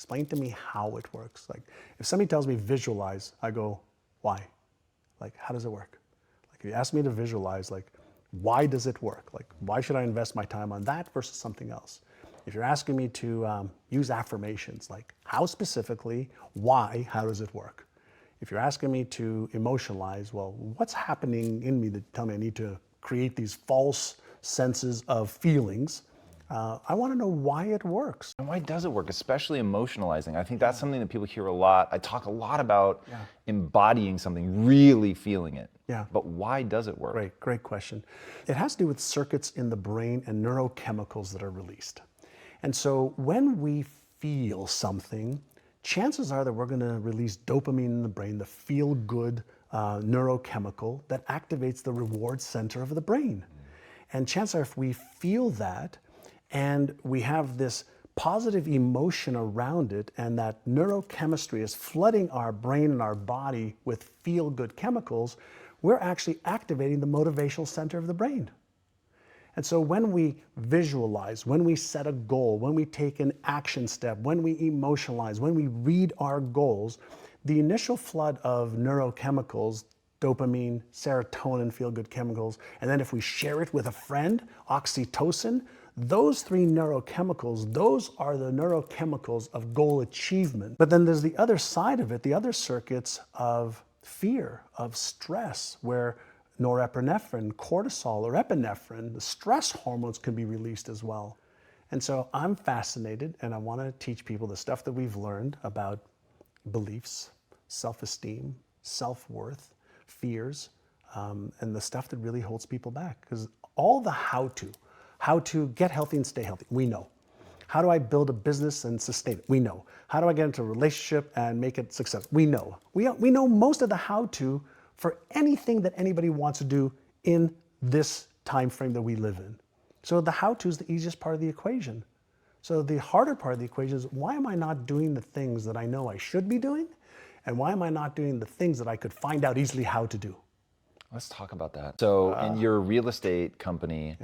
Explain to me how it works. Like if somebody tells me visualize, I go, why? Like, how does it work? Like if you ask me to visualize, like, why does it work? Like, why should I invest my time on that versus something else? If you're asking me to use affirmations, like how specifically, why, how does it work? If you're asking me to emotionalize, well, what's happening in me that tell me I need to create these false senses of feelings? I want to know why it works. And why does it work, especially emotionalizing? I think that's something that people hear a lot. I talk a lot about embodying something, really feeling it. Yeah. But why does it work? Great question. It has to do with circuits in the brain and neurochemicals that are released. And so when we feel something, chances are that we're going to release dopamine in the brain, the feel-good neurochemical that activates the reward center of the brain. And chances are if we feel that and we have this positive emotion around it and that neurochemistry is flooding our brain and our body with feel-good chemicals, we're actually activating the motivational center of the brain. And so when we visualize, when we set a goal, when we take an action step, when we emotionalize, when we read our goals, the initial flood of neurochemicals, dopamine, serotonin, feel-good chemicals, and then if we share it with a friend, oxytocin, those three neurochemicals, those are the neurochemicals of goal achievement. But then there's the other side of it, the other circuits of fear, of stress, where norepinephrine, cortisol, or epinephrine, the stress hormones can be released as well. And so I'm fascinated and I want to teach people the stuff that we've learned about beliefs, self-esteem, self-worth, fears, and the stuff that really holds people back. Because all the how to get healthy and stay healthy, we know. How do I build a business and sustain it? We know. How do I get into a relationship and make it successful? We know. We know most of the how-to for anything that anybody wants to do in this time frame that we live in. So the how-to is the easiest part of the equation. So the harder part of the equation is, why am I not doing the things that I know I should be doing? And why am I not doing the things that I could find out easily how to do? Let's talk about that. So in your real estate company,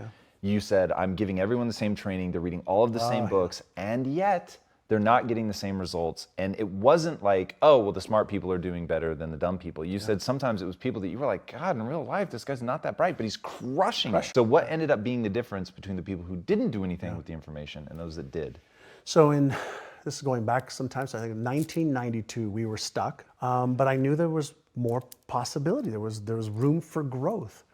you said, I'm giving everyone the same training, they're reading all of the same books, and yet they're not getting the same results. And it wasn't like, oh, well, the smart people are doing better than the dumb people. You said sometimes it was people that you were like, God, in real life, this guy's not that bright, but he's crushing it. So what ended up being the difference between the people who didn't do anything with the information and those that did? So this is going back sometimes, I think in 1992, we were stuck, but I knew there was more possibility. There was room for growth.